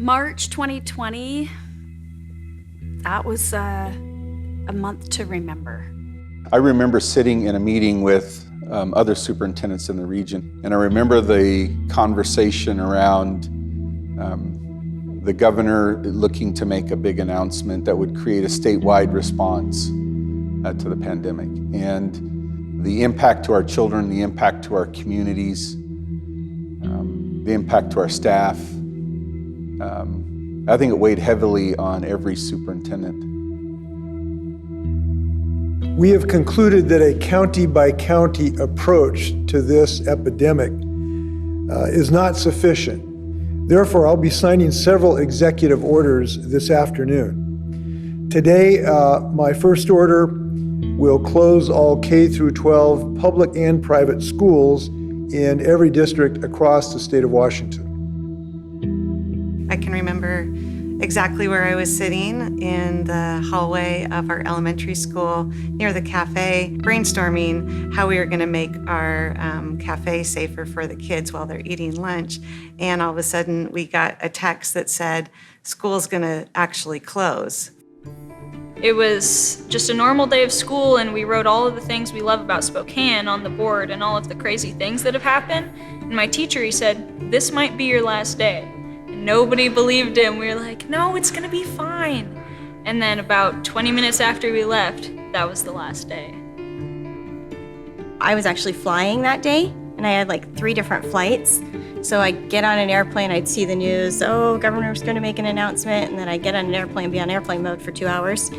March 2020, that was a month to remember. I remember sitting in a meeting with other superintendents in the region, and I remember the conversation around the governor looking to make a big announcement that would create a statewide response to the pandemic. And the impact to our children, the impact to our communities, the impact to our staff, I think it weighed heavily on every superintendent. We have concluded that a county-by-county approach to this epidemic is not sufficient. Therefore, I'll be signing several executive orders this afternoon. Today, my first order will close all K through 12 public and private schools in every district across the state of Washington. I can remember exactly where I was sitting in the hallway of our elementary school near the cafe, brainstorming how we were going to make our cafe safer for the kids while they're eating lunch. And all of a sudden, we got a text that said, school's going to actually close. It was just a normal day of school, and we wrote all of the things we love about Spokane on the board and all of the crazy things that have happened. And my teacher, he said, "This might be your last day." And nobody believed him. We were like, "No, it's gonna be fine." And then about 20 minutes after we left, that was the last day. I was actually flying that day, and I had like 3 different flights. So I'd get on an airplane, I'd see the news, oh, governor's gonna make an announcement, and then I'd get on an airplane, be on airplane mode for 2 hours.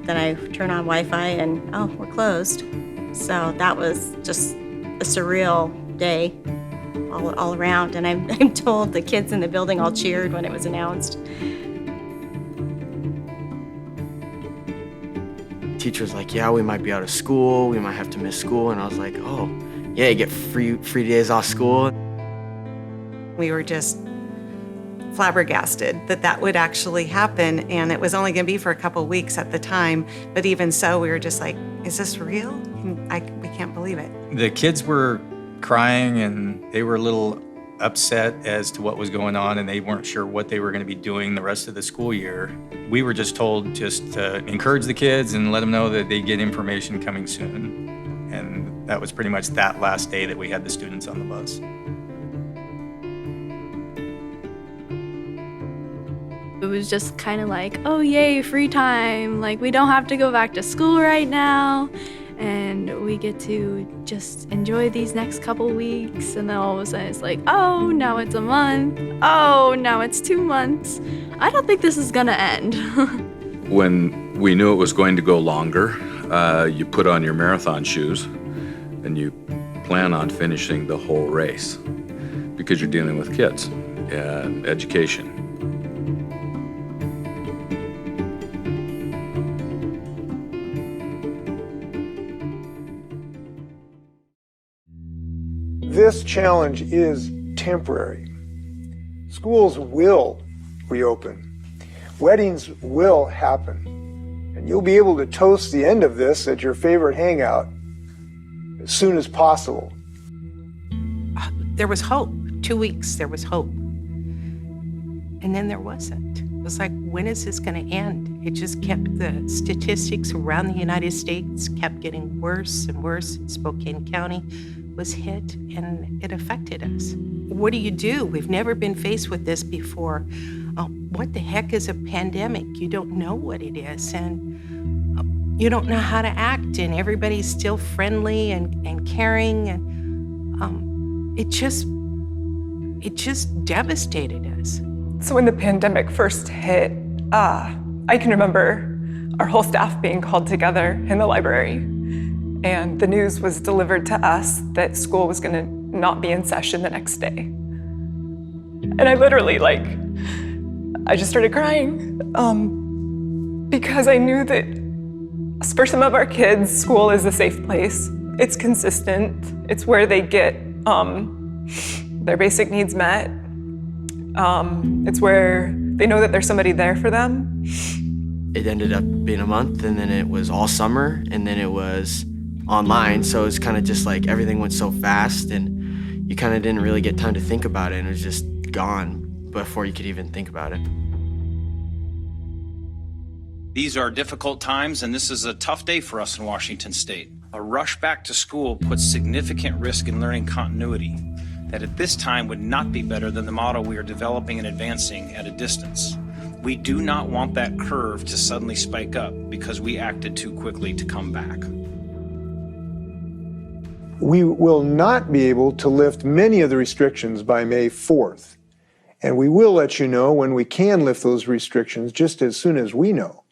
Then I turn on Wi-Fi and, oh, we're closed. So that was just a surreal day all around. And I'm told the kids in the building all cheered when it was announced. Teacher's like, yeah, we might be out of school, we might have to miss school. And I was like, oh, yeah, you get free days off school. We were just flabbergasted that that would actually happen, and it was only going to be for a couple weeks at the time. But even so, we were just like, is this real? We can't believe it. The kids were crying, and they were a little upset as to what was going on, and they weren't sure what they were going to be doing the rest of the school year. We were just told just to encourage the kids and let them know that they'd get information coming soon. And that was pretty much that last day that we had the students on the bus. It was just kind of like, oh yay, free time. Like, we don't have to go back to school right now, and we get to just enjoy these next couple weeks. And then all of a sudden it's like, oh, now it's a month. Oh, now it's 2 months. I don't think this is gonna end. When we knew it was going to go longer, you put on your marathon shoes and you plan on finishing the whole race because you're dealing with kids and education. This challenge is temporary. Schools will reopen. Weddings will happen. And you'll be able to toast the end of this at your favorite hangout as soon as possible. There was hope. 2 weeks, there was hope. And then there wasn't. It was like, when is this going to end? It just kept, the statistics around the United States kept getting worse and worse. Spokane County was hit, and it affected us. What do? We've never been faced with this before. What the heck is a pandemic? You don't know what it is, and you don't know how to act, and everybody's still friendly and caring, and it just devastated us. So when the pandemic first hit, I can remember our whole staff being called together in the library. And the news was delivered to us that school was gonna not be in session the next day. And I literally, I just started crying because I knew that for some of our kids, school is a safe place. It's consistent. It's where they get their basic needs met. It's where they know that there's somebody there for them. It ended up being a month, and then it was all summer, and then it was online, so it's kind of just like everything went so fast, and you kind of didn't really get time to think about it, and it was just gone before you could even think about it. These are difficult times, and this is a tough day for us in Washington State. A rush back to school puts significant risk in learning continuity that at this time would not be better than the model we are developing and advancing at a distance. We do not want that curve to suddenly spike up because we acted too quickly to come back. We will not be able to lift many of the restrictions by May 4th. And we will let you know when we can lift those restrictions just as soon as we know.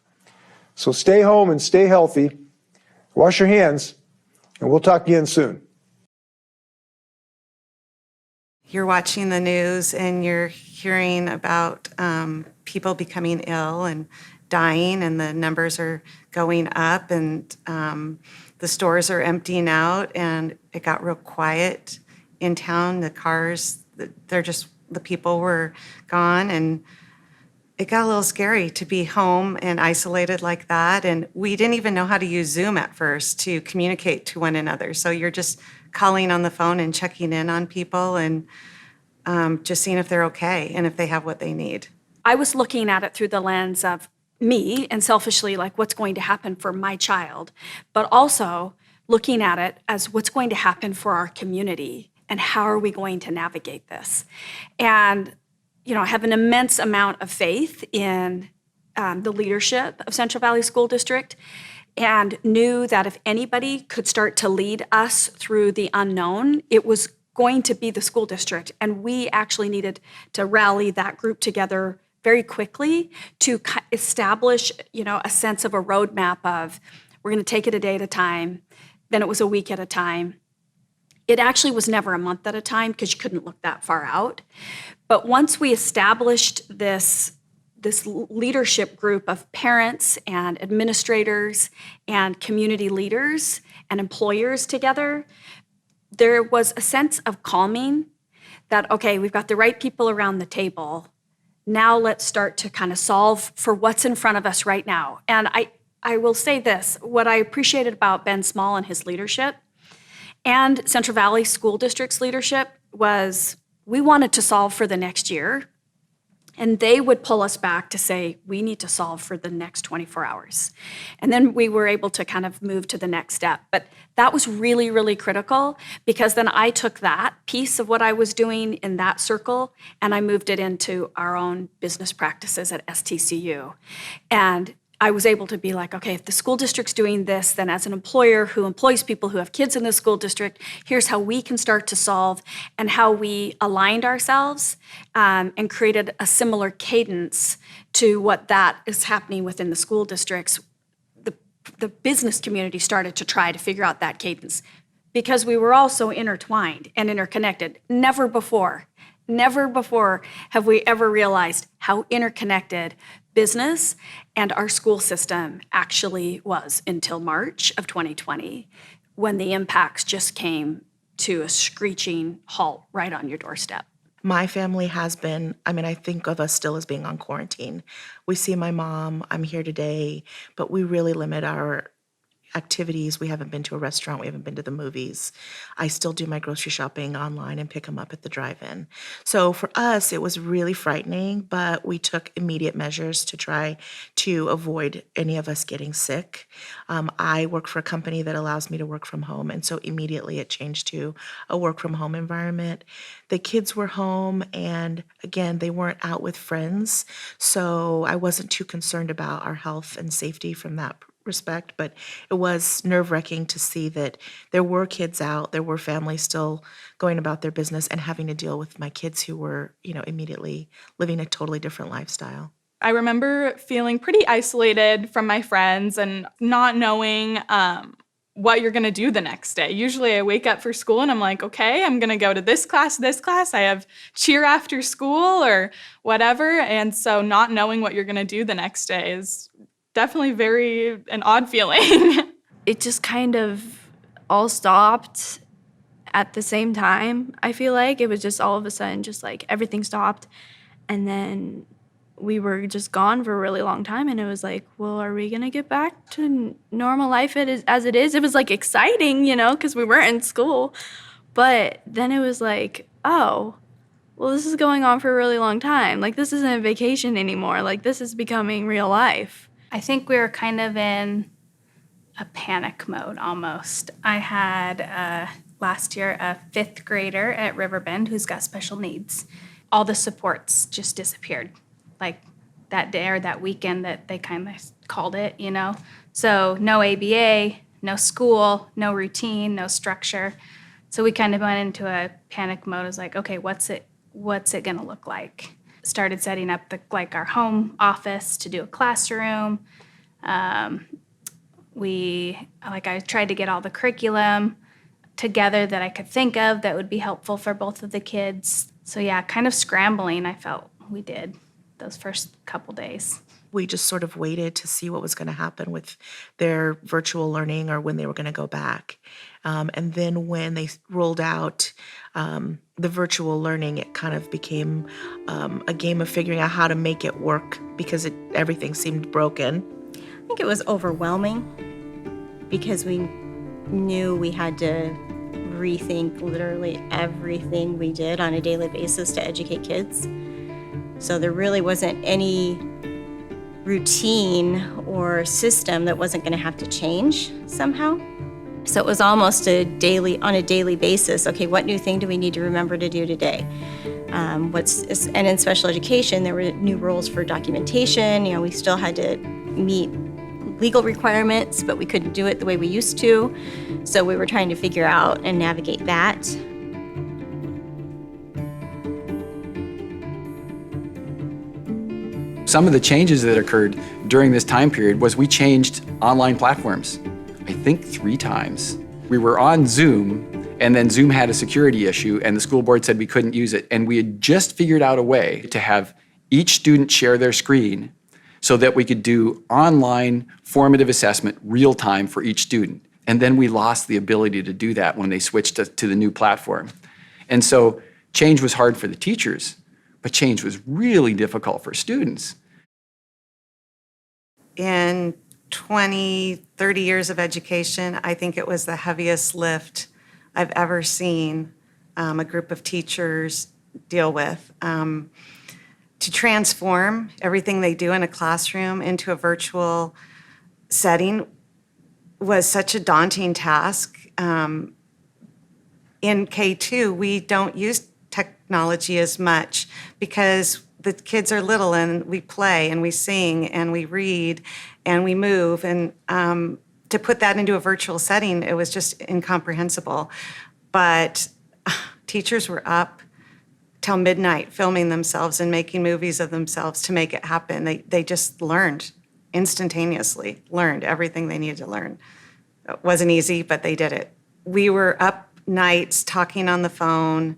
So stay home and stay healthy. Wash your hands, and we'll talk again soon. You're watching the news and you're hearing about people becoming ill and dying, and the numbers are going up, and the stores are emptying out, and it got real quiet in town. The cars, the people were gone, and it got a little scary to be home and isolated like that. And we didn't even know how to use Zoom at first to communicate to one another. So you're just calling on the phone and checking in on people and just seeing if they're okay and if they have what they need. I was looking at it through the lens of me and selfishly, like, what's going to happen for my child, but also looking at it as what's going to happen for our community and how are we going to navigate this. And I have an immense amount of faith in the leadership of Central Valley School District, and knew that if anybody could start to lead us through the unknown, it was going to be the school district. And we actually needed to rally that group together very quickly to establish, a sense of a roadmap of we're going to take it a day at a time. Then it was a week at a time. It actually was never a month at a time because you couldn't look that far out. But once we established this leadership group of parents and administrators and community leaders and employers together, there was a sense of calming that, okay, we've got the right people around the table. Now let's start to kind of solve for what's in front of us right now. And I will say this, what I appreciated about Ben Small and his leadership and Central Valley School District's leadership was we wanted to solve for the next year, and they would pull us back to say, we need to solve for the next 24 hours. And then we were able to kind of move to the next step. But that was really, really critical, because then I took that piece of what I was doing in that circle and I moved it into our own business practices at STCU. And I was able to be like, okay, if the school district's doing this, then as an employer who employs people who have kids in the school district, here's how we can start to solve, and how we aligned ourselves and created a similar cadence to what that is happening within the school districts. The business community started to try to figure out that cadence because we were all so intertwined and interconnected. Never before have we ever realized how interconnected business and our school system actually was until March of 2020, when the impacts just came to a screeching halt right on your doorstep. My family has been, I think of us still as being on quarantine. We see my mom, I'm here today, but we really limit our activities. We haven't been to a restaurant. We haven't been to the movies. I still do my grocery shopping online and pick them up at the drive-in. So for us, it was really frightening, but we took immediate measures to try to avoid any of us getting sick. I work for a company that allows me to work from home, and so immediately it changed to a work from home environment. The kids were home, and again, they weren't out with friends, so I wasn't too concerned about our health and safety from that respect, but it was nerve-wracking to see that there were kids out, there were families still going about their business, and having to deal with my kids who were, immediately living a totally different lifestyle. I remember feeling pretty isolated from my friends and not knowing what you're going to do the next day. Usually I wake up for school and I'm like, okay, I'm going to go to this class. I have cheer after school or whatever. And so not knowing what you're going to do the next day is definitely an odd feeling. It just kind of all stopped at the same time, I feel like. It was just all of a sudden, just like everything stopped. And then we were just gone for a really long time. And it was like, well, are we going to get back to normal life as it is? It was like exciting, because we weren't in school. But then it was like, oh, well, this is going on for a really long time. Like, this isn't a vacation anymore. Like, this is becoming real life. I think we were kind of in a panic mode almost. I had last year a 5th grader at Riverbend who's got special needs. All the supports just disappeared, like that day or that weekend that they kind of called it, you know? So no ABA, no school, no routine, no structure. So we kind of went into a panic mode. It was like, okay, what's it gonna look like? Started setting up our home office to do a classroom. I tried to get all the curriculum together that I could think of that would be helpful for both of the kids. So yeah, kind of scrambling, I felt we did those first couple days. We just sort of waited to see what was going to happen with their virtual learning or when they were going to go back. And then when they rolled out the virtual learning, it kind of became a game of figuring out how to make it work because everything seemed broken. I think it was overwhelming because we knew we had to rethink literally everything we did on a daily basis to educate kids. So there really wasn't any routine or system that wasn't going to have to change somehow. So it was almost on a daily basis. Okay, what new thing do we need to remember to do today? And in special education, there were new rules for documentation. You know, we still had to meet legal requirements, but we couldn't do it the way we used to. So we were trying to figure out and navigate that. Some of the changes that occurred during this time period was we changed online platforms, I think 3 times. We were on Zoom, and then Zoom had a security issue, and the school board said we couldn't use it. And we had just figured out a way to have each student share their screen so that we could do online formative assessment real time for each student. And then we lost the ability to do that when they switched to the new platform. And so change was hard for the teachers, but change was really difficult for students. In 20, 30 years of education, I think it was the heaviest lift I've ever seen a group of teachers deal with. To transform everything they do in a classroom into a virtual setting was such a daunting task. In K2, we don't use technology as much because the kids are little and we play and we sing and we read and we move. And to put that into a virtual setting, it was just incomprehensible. But teachers were up till midnight filming themselves and making movies of themselves to make it happen. They just learned instantaneously, learned everything they needed to learn. It wasn't easy, but they did it. We were up nights talking on the phone,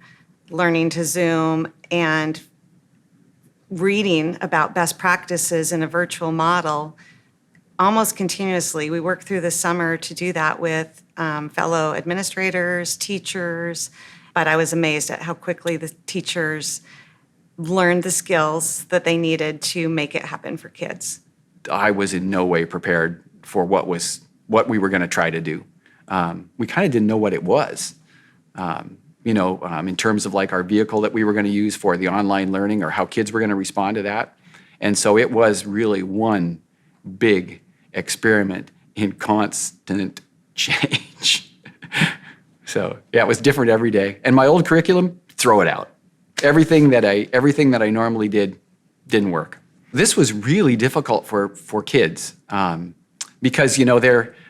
learning to Zoom, and reading about best practices in a virtual model almost continuously. We worked through the summer to do that with fellow administrators, teachers, but I was amazed at how quickly the teachers learned the skills that they needed to make it happen for kids. I was in no way prepared for what we were going to try to do. We kind of didn't know what it was. In terms of like our vehicle that we were going to use for the online learning or how kids were going to respond to that. And so it was really one big experiment in constant change. So yeah, it was different every day. And my old curriculum, throw it out. Everything that I normally did didn't work. This was really difficult for kids because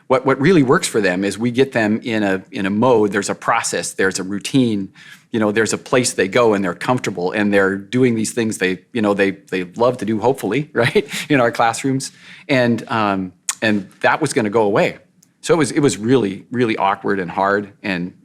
what really works for them is we get them in a mode. There's a process. There's a routine. There's a place they go and they're comfortable and they're doing these things they love to do. Hopefully, right, in our classrooms, and that was going to go away. So it was really, really awkward and hard. And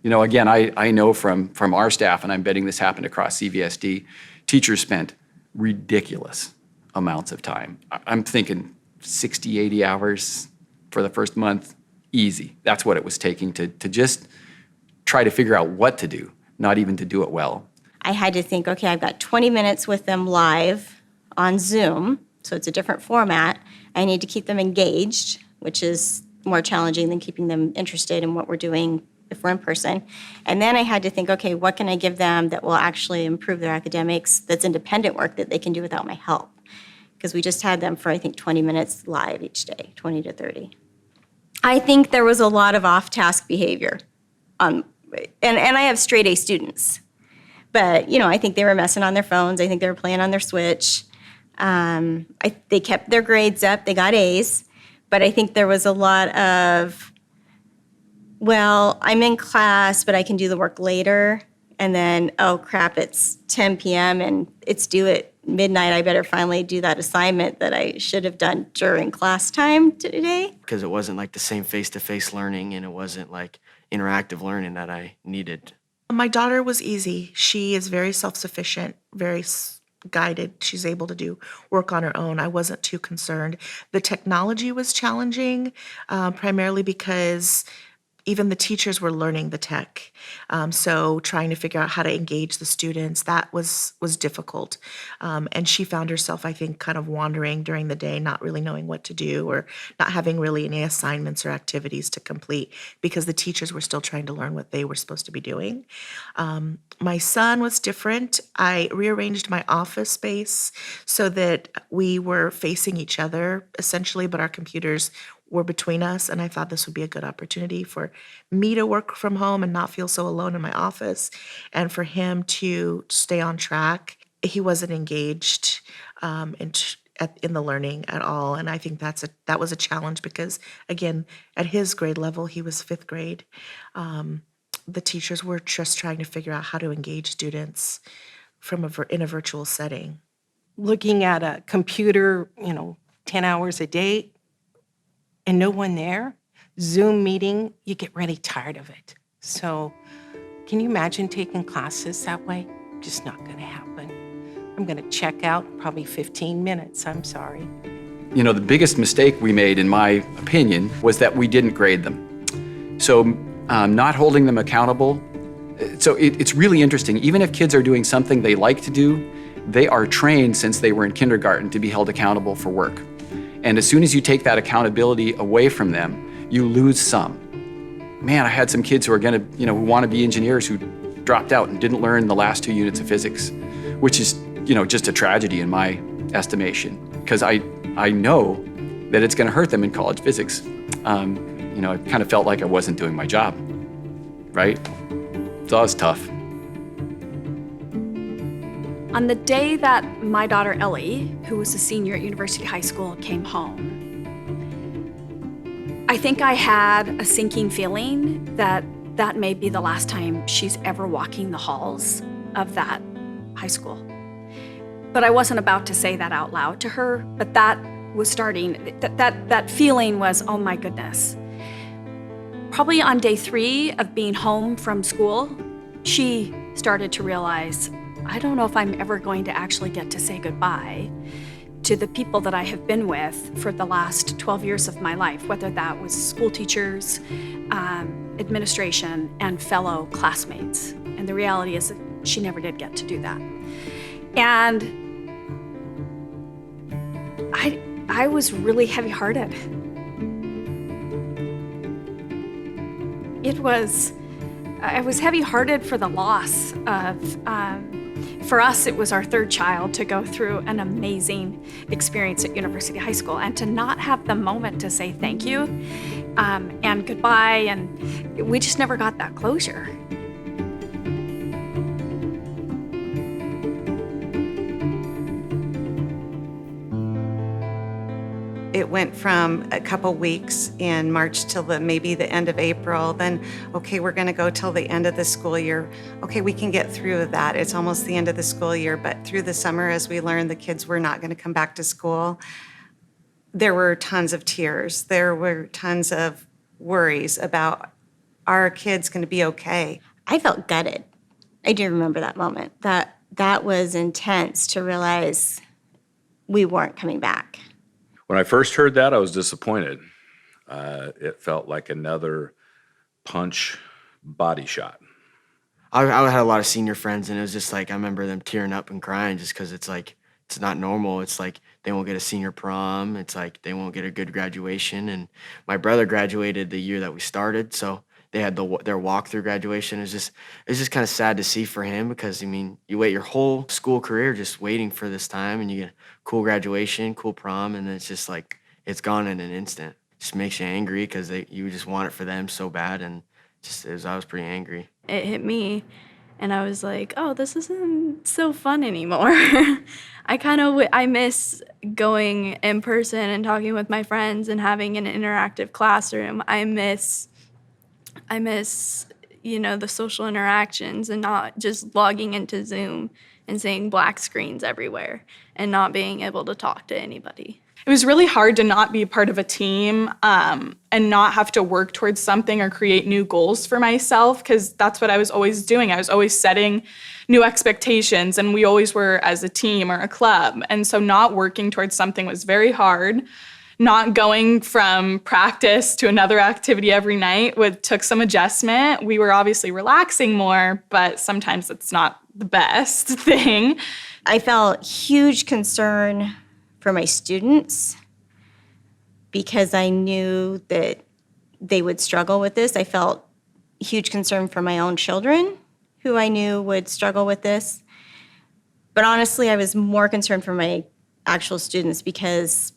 again, I know from our staff, and I'm betting this happened across CVSD, teachers spent ridiculous amounts of time. I'm thinking 60, 80 hours for the first month, easy. That's what it was taking to just try to figure out what to do, not even to do it well. I had to think, okay, I've got 20 minutes with them live on Zoom, so it's a different format. I need to keep them engaged, which is more challenging than keeping them interested in what we're doing if we're in person. And then I had to think, okay, what can I give them that will actually improve their academics, that's independent work that they can do without my help? Because we just had them for, I think, 20 minutes live each day, 20 to 30. I think there was a lot of off-task behavior. And I have straight A students. But, I think they were messing on their phones. I think they were playing on their Switch. They kept their grades up. They got A's. But I think there was a lot of, well, I'm in class, but I can do the work later. And then, oh, crap, it's 10 p.m. and it's due at midnight. I better finally do that assignment that I should have done during class time today. Because it wasn't like the same face-to-face learning, and it wasn't like interactive learning that I needed. My daughter was easy. She is very self-sufficient, very guided. She's able to do work on her own. I wasn't too concerned. The technology was challenging, primarily because even the teachers were learning the tech. So trying to figure out how to engage the students, that was difficult. And she found herself, I think, kind of wandering during the day, not really knowing what to do or not having really any assignments or activities to complete because the teachers were still trying to learn what they were supposed to be doing. My son was different. I rearranged my office space so that we were facing each other, essentially, but our computers were between us, and I thought this would be a good opportunity for me to work from home and not feel so alone in my office, and for him to stay on track. He wasn't engaged in the learning at all, and I think that was a challenge because, again, at his grade level, he was 5th grade. The teachers were just trying to figure out how to engage students in a virtual setting. Looking at a computer, 10 hours a day, and no one there, Zoom meeting, you get really tired of it. So can you imagine taking classes that way? Just not going to happen. I'm going to check out probably 15 minutes. I'm sorry. The biggest mistake we made, in my opinion, was that we didn't grade them. So not holding them accountable. So it's really interesting. Even if kids are doing something they like to do, they are trained since they were in kindergarten to be held accountable for work. And as soon as you take that accountability away from them, you lose some. Man, I had some kids who are who want to be engineers who dropped out and didn't learn the last 2 units of physics, which is, just a tragedy in my estimation, because I know that it's going to hurt them in college physics. It kind of felt like I wasn't doing my job, right? So that was tough. On the day that my daughter Ellie, who was a senior at University High School, came home, I think I had a sinking feeling that that may be the last time she's ever walking the halls of that high school. But I wasn't about to say that out loud to her, but that was starting, that feeling was, oh my goodness. Probably on day 3 of being home from school, she started to realize, I don't know if I'm ever going to actually get to say goodbye to the people that I have been with for the last 12 years of my life, whether that was school teachers, administration, and fellow classmates. And the reality is that she never did get to do that. And I was really heavy-hearted. I was heavy-hearted for the loss of, for us, it was our 3rd child to go through an amazing experience at University High School, and to not have the moment to say thank you and goodbye, and we just never got that closure. It went from a couple weeks in March till maybe the end of April. Then, okay, we're going to go till the end of the school year. Okay, we can get through that. It's almost the end of the school year. But through the summer, as we learned the kids were not going to come back to school, there were tons of tears. There were tons of worries about, are our kids going to be okay? I felt gutted. I do remember that moment. That was intense to realize we weren't coming back. When I first heard that, I was disappointed. It felt like another punch body shot. I had a lot of senior friends, and it was just like, I remember them tearing up and crying just because it's like, it's not normal. It's like they won't get a senior prom. It's like they won't get a good graduation. And my brother graduated the year that we started, so they had their walk-through graduation. It's just kind of sad to see for him because, I mean, you wait your whole school career just waiting for this time, and you get a cool graduation, cool prom, and then it's just like, it's gone in an instant. Just makes you angry because you just want it for them so bad, and I was pretty angry. It hit me, and I was like, oh, this isn't so fun anymore. I miss going in person and talking with my friends and having an interactive classroom. I miss, the social interactions and not just logging into Zoom and seeing black screens everywhere and not being able to talk to anybody. It was really hard to not be part of a team and not have to work towards something or create new goals for myself, because that's what I was always doing. I was always setting new expectations, and we always were as a team or a club. And so not working towards something was very hard. Not going from practice to another activity every night took some adjustment. We were obviously relaxing more, but sometimes it's not the best thing. I felt huge concern for my students because I knew that they would struggle with this. I felt huge concern for my own children who I knew would struggle with this. But honestly, I was more concerned for my actual students because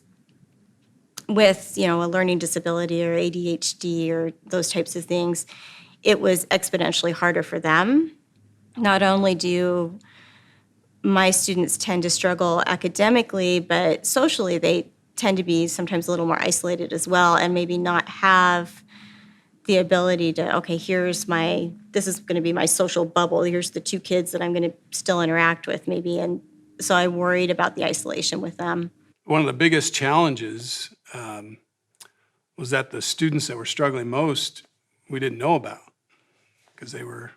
with, a learning disability or ADHD or those types of things, it was exponentially harder for them. Not only do my students tend to struggle academically, but socially they tend to be sometimes a little more isolated as well, and maybe not have the ability to, okay, this is going to be my social bubble. Here's the two kids that I'm going to still interact with maybe. And so I worried about the isolation with them. One of the biggest challenges was that the students that were struggling most, we didn't know about because they weren't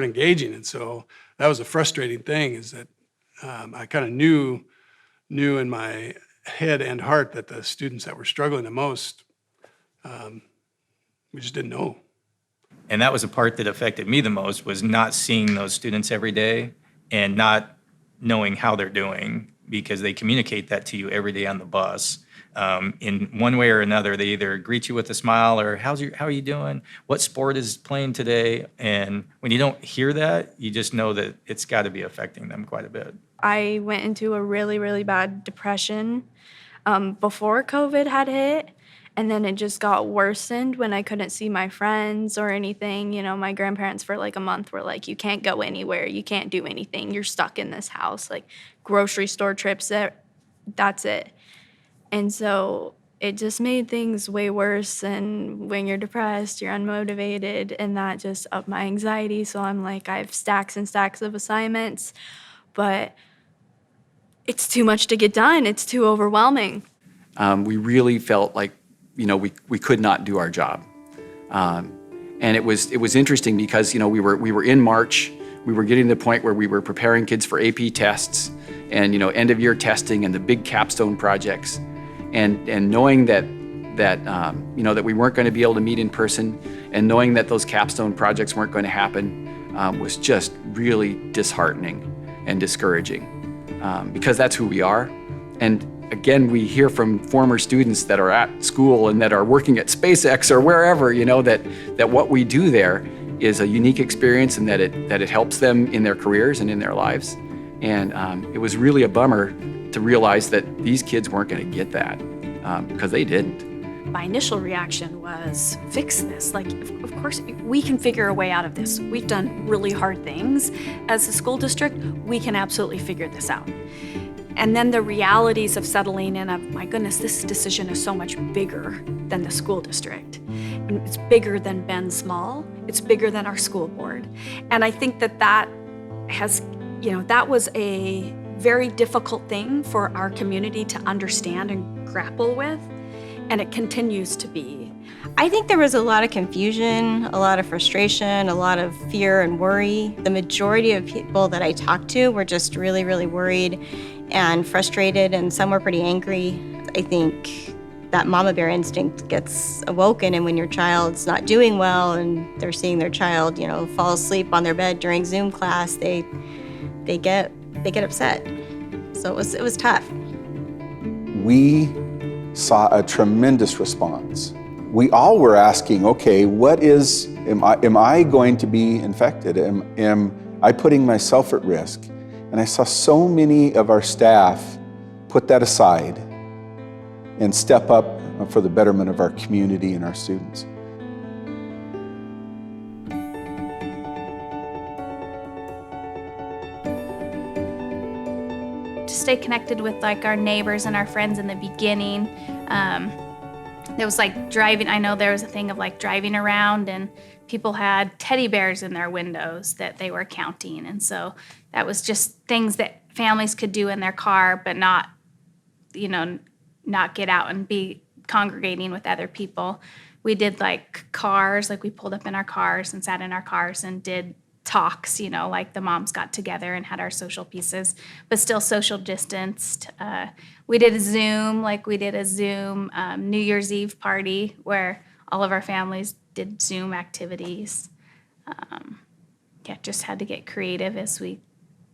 engaging. And so that was a frustrating thing, is that I kind of knew in my head and heart that the students that were struggling the most, we just didn't know. And that was the part that affected me the most, was not seeing those students every day and not knowing how they're doing, because they communicate that to you every day on the bus. In one way or another, they either greet you with a smile or how are you doing? What sport is playing today? And when you don't hear that, you just know that it's got to be affecting them quite a bit. I went into a really, really bad depression before COVID had hit. And then it just got worsened when I couldn't see my friends or anything. My grandparents for like a month were like, you can't go anywhere. You can't do anything. You're stuck in this house. Like grocery store trips, that's it. And so it just made things way worse. And when you're depressed, you're unmotivated, and that just upped my anxiety. So I'm like, I have stacks and stacks of assignments, but it's too much to get done. It's too overwhelming. We really felt like, we could not do our job. And it was interesting because, we were in March, we were getting to the point where we were preparing kids for AP tests and, end of year testing and the big capstone projects. And knowing that we weren't going to be able to meet in person, and knowing that those capstone projects weren't going to happen was just really disheartening and discouraging, because that's who we are. And again, we hear from former students that are at school and that are working at SpaceX or wherever, that what we do there is a unique experience, and that it helps them in their careers and in their lives. And it was really a bummer to realize that these kids weren't going to get that, because they didn't. My initial reaction was, fix this. Like, of course, we can figure a way out of this. We've done really hard things. As a school district, we can absolutely figure this out. And then the realities of settling in of, my goodness, this decision is so much bigger than the school district. And it's bigger than Ben Small. It's bigger than our school board. And I think that has, that was a very difficult thing for our community to understand and grapple with. And it continues to be. I think there was a lot of confusion, a lot of frustration, a lot of fear and worry. The majority of people that I talked to were just really, really worried and frustrated, and some were pretty angry. I think that mama bear instinct gets awoken, and when your child's not doing well and they're seeing their child, fall asleep on their bed during Zoom class, they get upset. So it was tough. We saw a tremendous response we all were asking, okay, am I going to be infected? Am I putting myself at risk? And I saw so many of our staff put that aside and step up for the betterment of our community and our students. To stay connected with like our neighbors and our friends in the beginning, there was like driving, I know there was a thing of like driving around and people had teddy bears in their windows that they were counting. And so that was just things that families could do in their car, but not get out and be congregating with other people. We did like cars, like we pulled up in our cars and sat in our cars and did talks, like the moms got together and had our social pieces, but still social distanced. We did a Zoom New Year's Eve party where all of our families did Zoom activities. Just had to get creative as we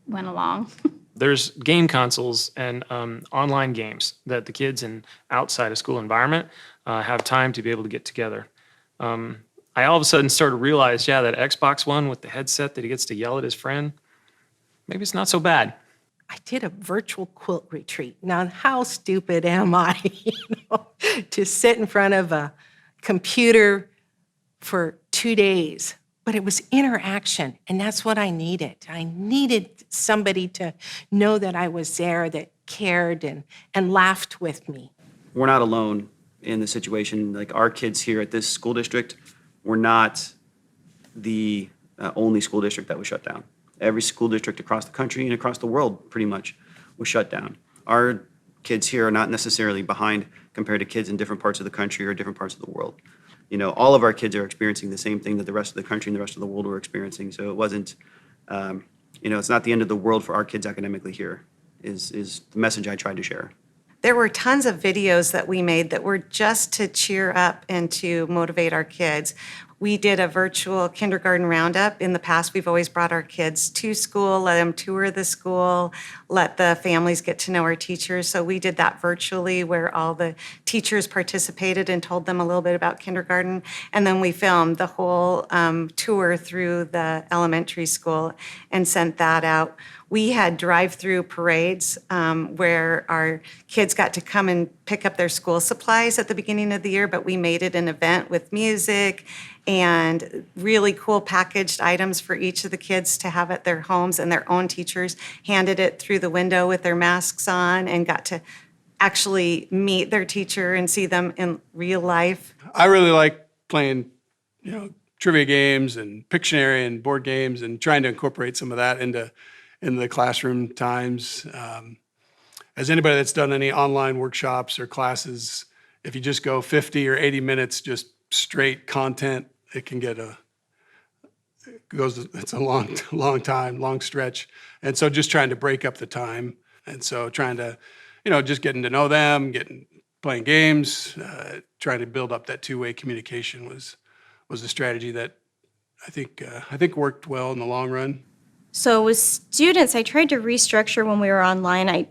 went along. There's game consoles and online games that the kids in outside of school environment have time to be able to get together. I all of a sudden started to realize, that Xbox One with the headset that he gets to yell at his friend, maybe it's not so bad. I did a virtual quilt retreat. Now, how stupid am I, to sit in front of a computer for 2 days? But it was interaction, and that's what I needed. I needed somebody to know that I was there, that cared and laughed with me. We're not alone in the situation. Like our kids here at this school district, we're not the only school district that was shut down. Every school district across the country and across the world pretty much was shut down. Our kids here are not necessarily behind compared to kids in different parts of the country or different parts of the world. All of our kids are experiencing the same thing that the rest of the country and the rest of the world were experiencing. So it wasn't, it's not the end of the world for our kids academically here, is the message I tried to share. There were tons of videos that we made that were just to cheer up and to motivate our kids. We did a virtual kindergarten roundup. In the past, we've always brought our kids to school, let them tour the school, let the families get to know our teachers. So we did that virtually where all the teachers participated and told them a little bit about kindergarten. And then we filmed the whole tour through the elementary school and sent that out. We had drive-through parades where our kids got to come and pick up their school supplies at the beginning of the year, but we made it an event with music and really cool packaged items for each of the kids to have at their homes, and their own teachers handed it through the window with their masks on and got to actually meet their teacher and see them in real life. I really like playing, trivia games and Pictionary and board games and trying to incorporate some of that into the classroom times. As anybody that's done any online workshops or classes, if you just go 50 or 80 minutes, just straight content, it can get it's a long time, long stretch. And so just trying to break up the time. And so trying to, just getting to know them, playing games, trying to build up that two-way communication was a strategy that I think worked well in the long run. So with students, I tried to restructure when we were online. I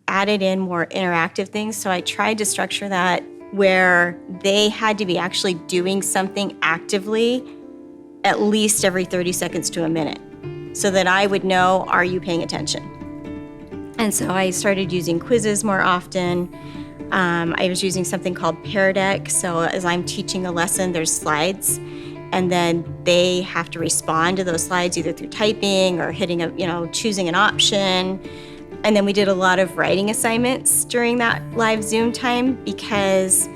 added in more interactive things. So I tried to structure that where they had to be actually doing something actively at least every 30 seconds to a minute so that I would know, are you paying attention? And so I started using quizzes more often. I was using something called Pear Deck. So as I'm teaching a lesson, there's slides. And then they have to respond to those slides either through typing or choosing an option. And then we did a lot of writing assignments during that live Zoom time because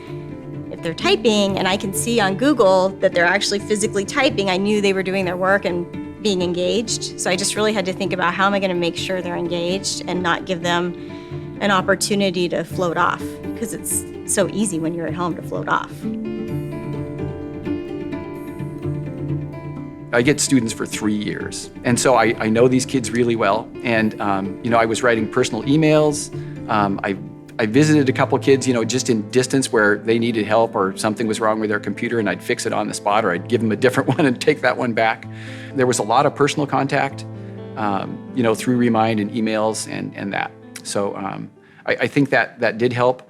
if they're typing and I can see on Google that they're actually physically typing, I knew they were doing their work and being engaged. So I just really had to think about how am I going to make sure they're engaged and not give them an opportunity to float off, because it's so easy when you're at home to float off. I get students for 3 years. And so I know these kids really well. And, I was writing personal emails. I visited a couple kids, just in distance where they needed help or something was wrong with their computer, and I'd fix it on the spot, or I'd give them a different one and take that one back. There was a lot of personal contact, through Remind and emails and that. So I think that did help.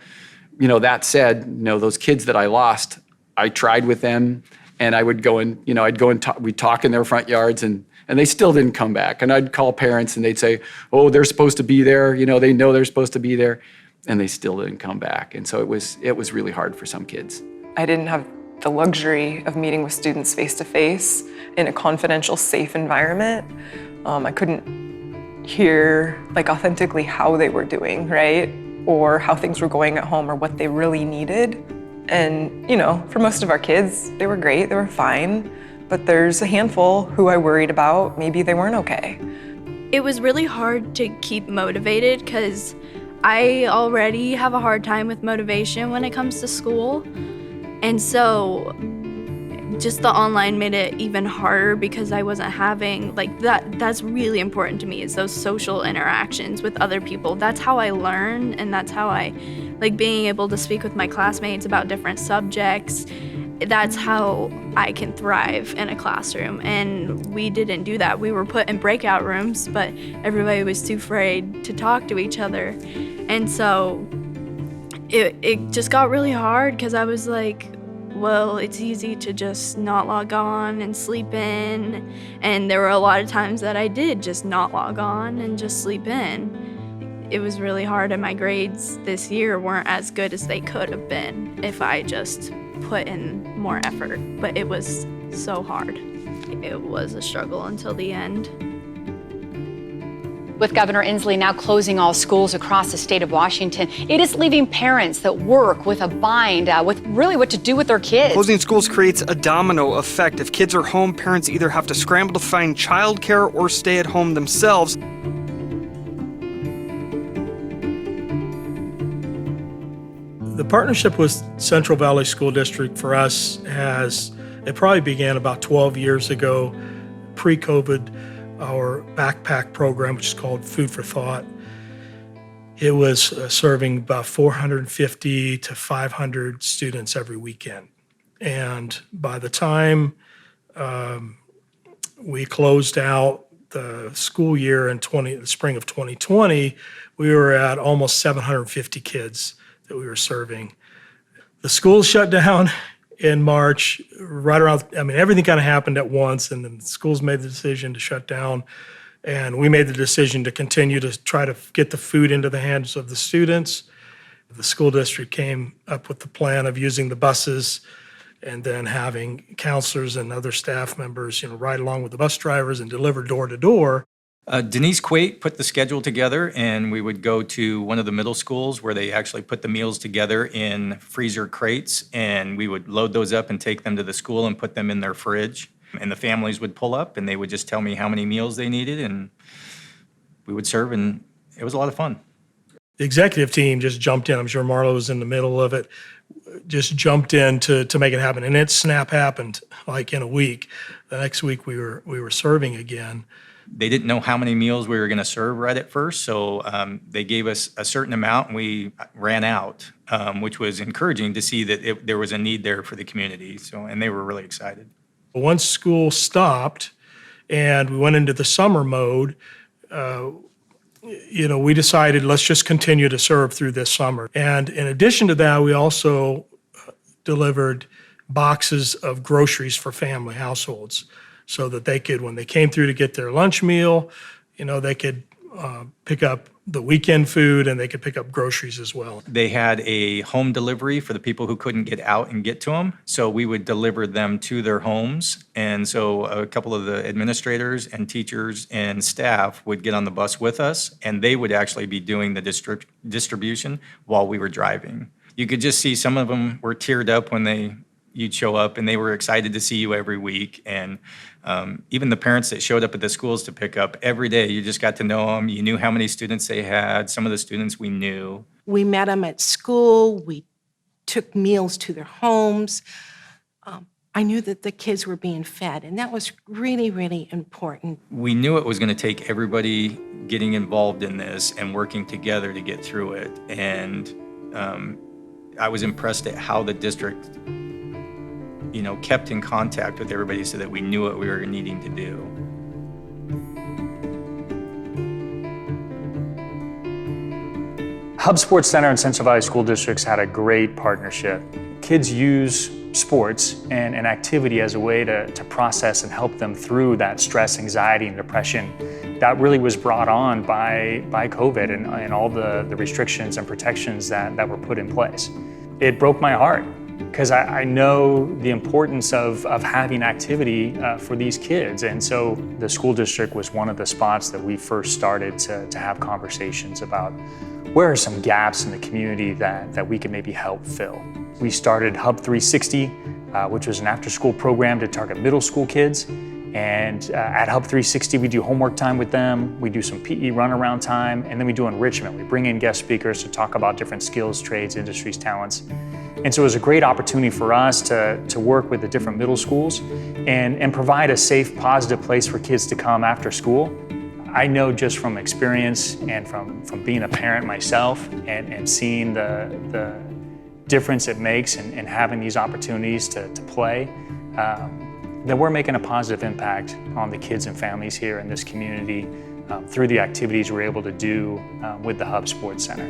That said, those kids that I lost, I tried with them, and I would go and, I'd go and talk, we'd talk in their front yards, and they still didn't come back. And I'd call parents and they'd say, oh, they're supposed to be there. They know they're supposed to be there. And they still didn't come back. And so it was really hard for some kids. I didn't have the luxury of meeting with students face-to-face in a confidential, safe environment. I couldn't hear authentically how they were doing, right? Or how things were going at home or what they really needed. And, for most of our kids, they were great, they were fine. But there's a handful who I worried about, maybe they weren't okay. It was really hard to keep motivated because I already have a hard time with motivation when it comes to school. And so just the online made it even harder because I wasn't having, that's really important to me, is those social interactions with other people. That's how I learn, and that's how I, being able to speak with my classmates about different subjects. That's how I can thrive in a classroom, and we didn't do that. We were put in breakout rooms, but everybody was too afraid to talk to each other. And so it just got really hard because I was like, well, it's easy to just not log on and sleep in. And there were a lot of times that I did just not log on and just sleep in. It was really hard, and my grades this year weren't as good as they could have been if I just put in more effort, but it was so hard. It was a struggle until the end. With Governor Inslee now closing all schools across the state of Washington, it is leaving parents that work with a bind with really what to do with their kids. Closing schools creates a domino effect. If kids are home, parents either have to scramble to find childcare or stay at home themselves. The partnership with Central Valley School District for us it probably began about 12 years ago, pre-COVID, our backpack program, which is called Food for Thought. It was serving about 450 to 500 students every weekend. And by the time we closed out the school year in the spring of 2020, we were at almost 750 kids that we were serving. The schools shut down in March, right around, everything kind of happened at once, and then the schools made the decision to shut down, and we made the decision to continue to try to get the food into the hands of the students. The school district came up with the plan of using the buses and then having counselors and other staff members, ride along with the bus drivers and deliver door to door. Denise Quate put the schedule together, and we would go to one of the middle schools where they actually put the meals together in freezer crates, and we would load those up and take them to the school and put them in their fridge. And the families would pull up, and they would just tell me how many meals they needed, and we would serve, and it was a lot of fun. The executive team just jumped in. I'm sure Marlo was in the middle of it, just jumped in to make it happen. And it snap happened in a week. The next week we were serving again. They didn't know how many meals we were going to serve right at first, so they gave us a certain amount, and we ran out, which was encouraging to see that there was a need there for the community. And they were really excited. Once school stopped and we went into the summer mode, we decided let's just continue to serve through this summer. And in addition to that, we also delivered boxes of groceries for family households, so that they could, when they came through to get their lunch meal, they could pick up the weekend food, and they could pick up groceries as well. They had a home delivery for the people who couldn't get out and get to them, so we would deliver them to their homes. And so a couple of the administrators and teachers and staff would get on the bus with us, and they would actually be doing the distribution while we were driving. You could just see some of them were teared up when you'd show up, and they were excited to see you every week. And even the parents that showed up at the schools to pick up every day, you just got to know them. You knew how many students they had. Some of the students we knew. We met them at school. We took meals to their homes. I knew that the kids were being fed, and that was really, really important. We knew it was going to take everybody getting involved in this and working together to get through it. And I was impressed at how the district kept in contact with everybody so that we knew what we were needing to do. Hub Sports Center and Central Valley School Districts had a great partnership. Kids use sports and activity as a way to process and help them through that stress, anxiety, and depression that really was brought on by COVID and all the restrictions and protections that were put in place. It broke my heart because I know the importance of having activity for these kids. And so the school district was one of the spots that we first started to have conversations about where are some gaps in the community that we can maybe help fill. We started Hub 360, which was an after-school program to target middle school kids. And at Hub 360, we do homework time with them, we do some PE runaround time, and then we do enrichment. We bring in guest speakers to talk about different skills, trades, industries, talents. And so it was a great opportunity for us to work with the different middle schools and provide a safe, positive place for kids to come after school. I know just from experience and from being a parent myself and seeing the difference it makes in having these opportunities to play, that we're making a positive impact on the kids and families here in this community through the activities we're able to do with the Hub Sports Center.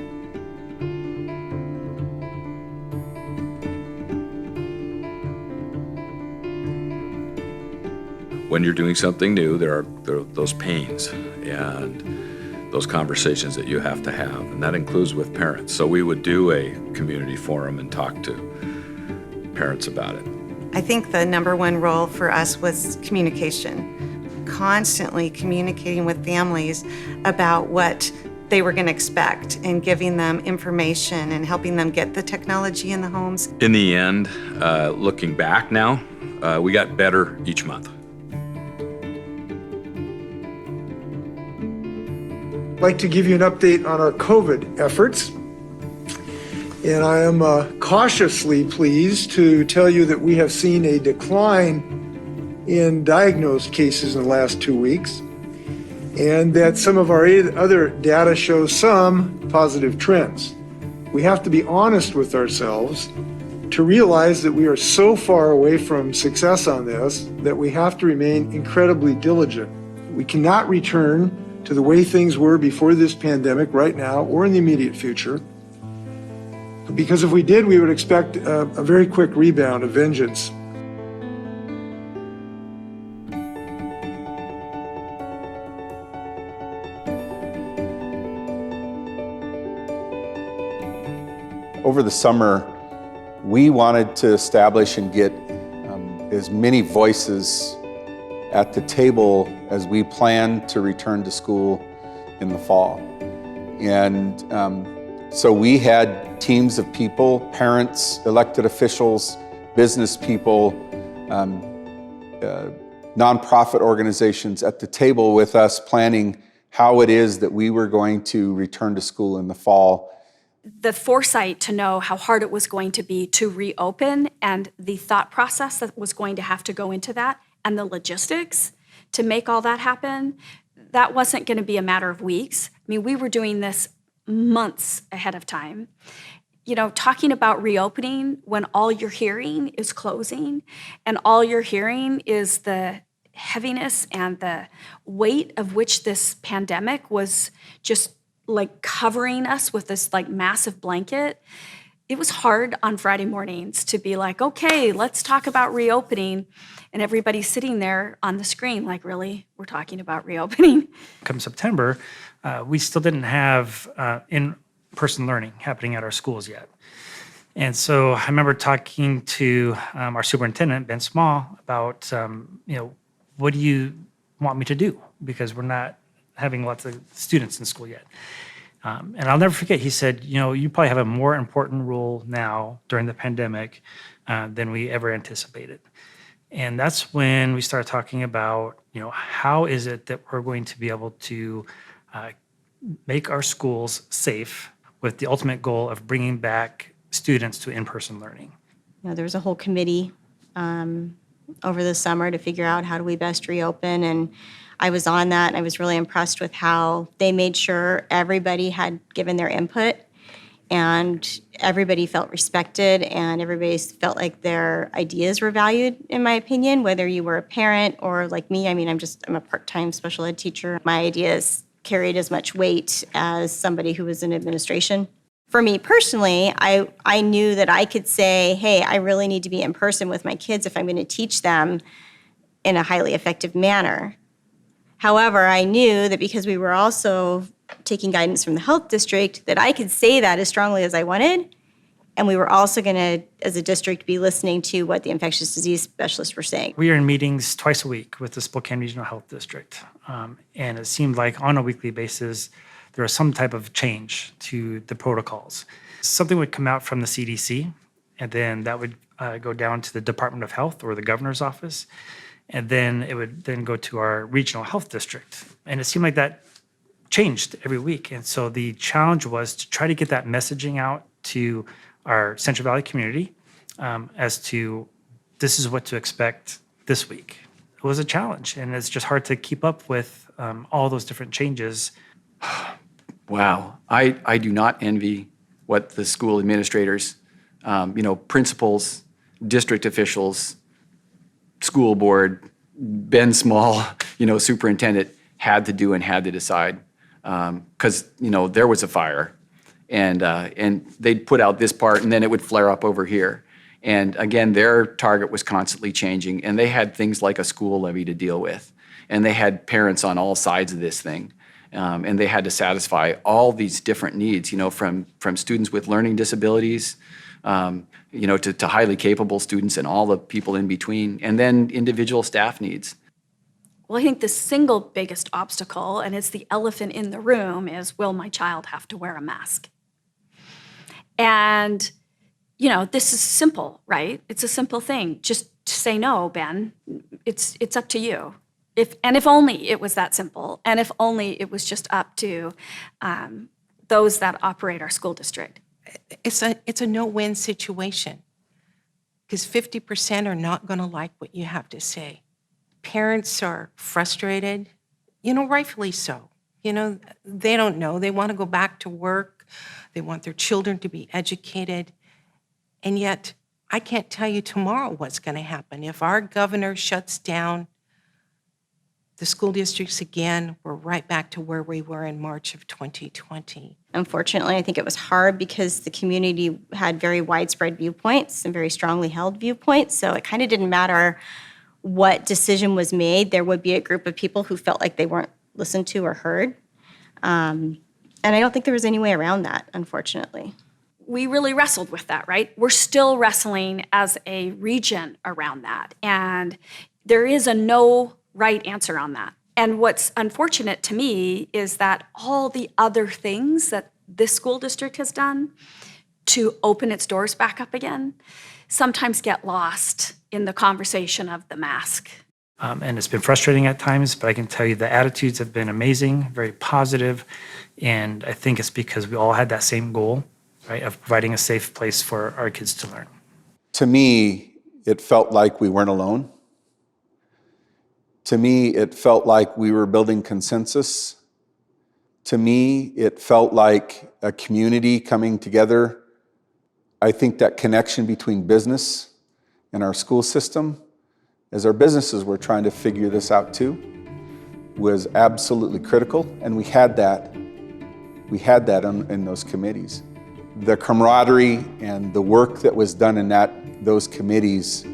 When you're doing something new, there are those pains and those conversations that you have to have, and that includes with parents. So we would do a community forum and talk to parents about it. I think the number one role for us was communication, constantly communicating with families about what they were going to expect and giving them information and helping them get the technology in the homes. In the end, looking back now, we got better each month. I'd like to give you an update on our COVID efforts. And I am cautiously pleased to tell you that we have seen a decline in diagnosed cases in the last 2 weeks, and that some of our other data shows some positive trends. We have to be honest with ourselves to realize that we are so far away from success on this that we have to remain incredibly diligent. We cannot return to the way things were before this pandemic right now or in the immediate future. Because if we did, we would expect a very quick rebound, a vengeance. Over the summer, we wanted to establish and get as many voices at the table as we planned to return to school in the fall. And so we had teams of people, parents, elected officials, business people, nonprofit organizations at the table with us planning how it is that we were going to return to school in the fall. The foresight to know how hard it was going to be to reopen and the thought process that was going to have to go into that and the logistics to make all that happen, that wasn't going to be a matter of weeks. I mean, we were doing this months ahead of time. You know, talking about reopening when all you're hearing is closing and all you're hearing is the heaviness and the weight of which this pandemic was just like covering us with this like massive blanket. It was hard on Friday mornings to be like, okay, let's talk about reopening. And everybody's sitting there on the screen like, really? We're talking about reopening? Come September, we still didn't have in-person learning happening at our schools yet. And so I remember talking to our superintendent, Ben Small, about, what do you want me to do? Because we're not having lots of students in school yet. And I'll never forget, he said, you probably have a more important role now during the pandemic than we ever anticipated. And that's when we started talking about, how is it that we're going to be able to make our schools safe with the ultimate goal of bringing back students to in-person learning. There was a whole committee over the summer to figure out how do we best reopen, and I was on that, and I was really impressed with how they made sure everybody had given their input and everybody felt respected and everybody felt like their ideas were valued, in my opinion, whether you were a parent or like me. I mean, I'm a part-time special ed teacher. My ideas carried as much weight as somebody who was in administration. For me personally, I knew that I could say, hey, I really need to be in person with my kids if I'm going to teach them in a highly effective manner. However, I knew that because we were also taking guidance from the health district, that I could say that as strongly as I wanted. And we were also going to, as a district, be listening to what the infectious disease specialists were saying. We are in meetings twice a week with the Spokane Regional Health District. And it seemed like on a weekly basis, there was some type of change to the protocols. Something would come out from the CDC, and then that would go down to the Department of Health or the governor's office. And then it would then go to our regional health district. And it seemed like that changed every week. And so the challenge was to try to get that messaging out to our Central Valley community as to this is what to expect this week. It was a challenge, and it's just hard to keep up with all those different changes. Wow. I do not envy what the school administrators, principals, district officials, school board, Ben Small, superintendent had to do and had to decide. Because, there was a fire and they'd put out this part and then it would flare up over here. And again, their target was constantly changing, and they had things like a school levy to deal with. And they had parents on all sides of this thing. And they had to satisfy all these different needs, from students with learning disabilities, to highly capable students and all the people in between, and then individual staff needs. Well, I think the single biggest obstacle, and it's the elephant in the room, is will my child have to wear a mask? And, this is simple, right? It's a simple thing. Just say no, Ben. It's up to you. If only it was that simple, and if only it was just up to those that operate our school district. It's a no-win situation because 50% are not going to like what you have to say. Parents are frustrated, rightfully so. They don't know. They want to go back to work. They want their children to be educated. And yet, I can't tell you tomorrow what's going to happen. If our governor shuts down the school districts again, we're right back to where we were in March of 2020. Unfortunately, I think it was hard because the community had very widespread viewpoints and very strongly held viewpoints. So it kind of didn't matter what decision was made. There would be a group of people who felt like they weren't listened to or heard. And I don't think there was any way around that, unfortunately. We really wrestled with that, right? We're still wrestling as a region around that. And there is a no right answer on that. And what's unfortunate to me is that all the other things that this school district has done to open its doors back up again sometimes get lost in the conversation of the mask. And it's been frustrating at times, but I can tell you the attitudes have been amazing, very positive, and I think it's because we all had that same goal, right, of providing a safe place for our kids to learn. To me, it felt like we weren't alone. To me, it felt like we were building consensus. To me, it felt like a community coming together. I think that connection between business and our school system, as our businesses were trying to figure this out too, was absolutely critical, and we had that in those committees. The camaraderie and the work that was done in those committees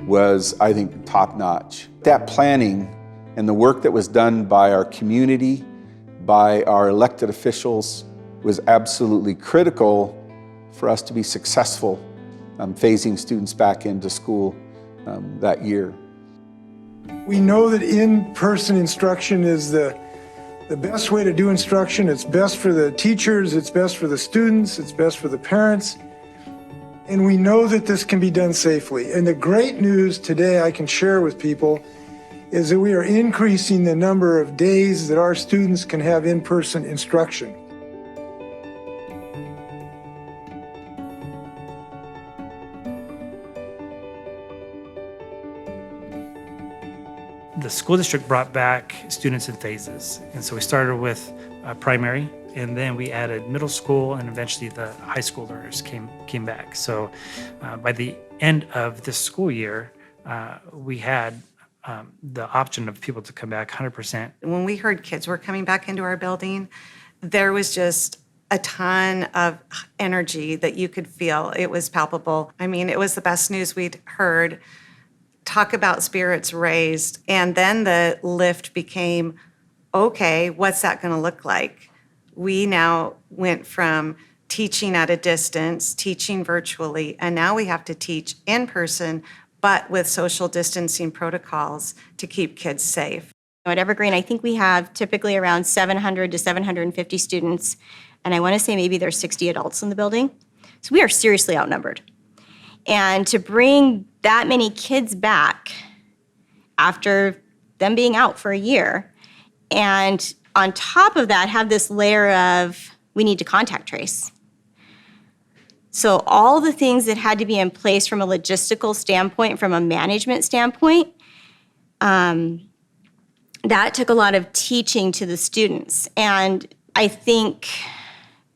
was, I think, top-notch. That planning and the work that was done by our community, by our elected officials, was absolutely critical for us to be successful phasing students back into school that year. We know that in-person instruction is the best way to do instruction. It's best for the teachers, it's best for the students, it's best for the parents. And we know that this can be done safely. And the great news today I can share with people is that we are increasing the number of days that our students can have in-person instruction. The school district brought back students in phases. And so we started with primary, and then we added middle school, and eventually the high school learners came back. So by the end of this school year, we had the option of people to come back 100%. When we heard kids were coming back into our building, there was just a ton of energy that you could feel. It was palpable. I mean, it was the best news we'd heard. Talk about spirits raised. And then the lift became, okay, what's that going to look like? We now went from teaching at a distance, teaching virtually, and now we have to teach in person, but with social distancing protocols to keep kids safe. At Evergreen, I think we have typically around 700 to 750 students, and I want to say maybe there's 60 adults in the building. So we are seriously outnumbered. And to bring that many kids back after them being out for a year, and on top of that, have this layer of we need to contact trace. So all the things that had to be in place from a logistical standpoint, from a management standpoint, that took a lot of teaching to the students. And I think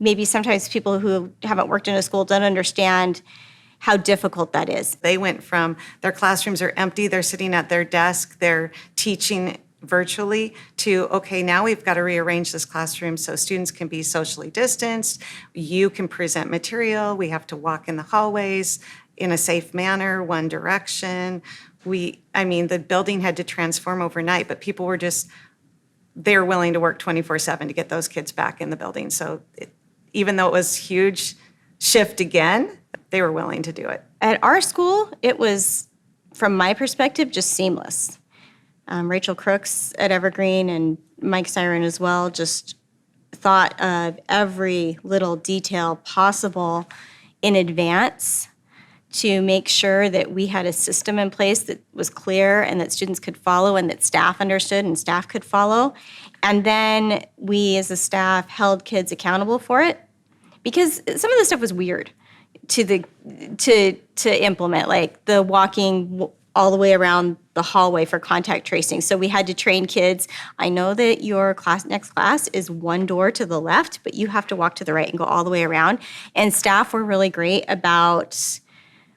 maybe sometimes people who haven't worked in a school don't understand how difficult that is. They went from their classrooms are empty, they're sitting at their desk, they're teaching virtually, to, okay, now we've got to rearrange this classroom so students can be socially distanced, you can present material, we have to walk in the hallways in a safe manner, one direction. The building had to transform overnight, but people were they're willing to work 24/7 to get those kids back in the building. So even though it was a huge shift again, they were willing to do it. At our school, it was, from my perspective, just seamless. Rachel Crooks at Evergreen and Mike Siren as well just thought of every little detail possible in advance to make sure that we had a system in place that was clear and that students could follow and that staff understood and staff could follow. And then we as a staff held kids accountable for it, because some of the stuff was weird to implement, like the walking all the way around the hallway for contact tracing. So we had to train kids. I know that your next class is one door to the left, but you have to walk to the right and go all the way around. And staff were really great about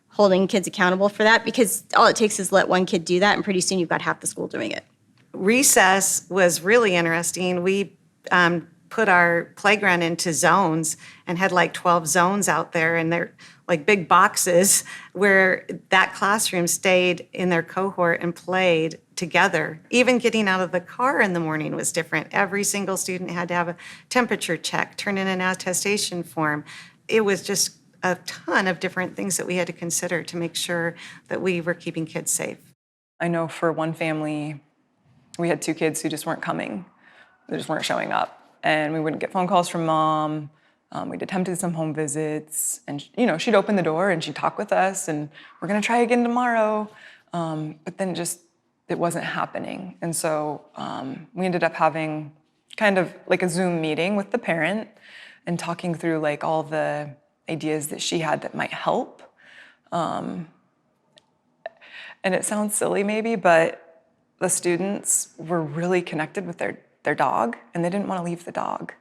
holding kids accountable for that, because all it takes is let one kid do that, and pretty soon you've got half the school doing it. Recess was really interesting. We put our playground into zones and had like 12 zones out there, and they're like big boxes where that classroom stayed in their cohort and played together. Even getting out of the car in the morning was different. Every single student had to have a temperature check, turn in an attestation form. It was just a ton of different things that we had to consider to make sure that we were keeping kids safe. I know for one family, we had 2 kids who just weren't coming. They just weren't showing up. And we wouldn't get phone calls from mom. We'd attempted some home visits, and she'd open the door and she'd talk with us, and we're gonna try again tomorrow. But then it wasn't happening. And so we ended up having kind of like a Zoom meeting with the parent and talking through like all the ideas that she had that might help. And it sounds silly maybe, but the students were really connected with their dog, and they didn't want to leave the dog.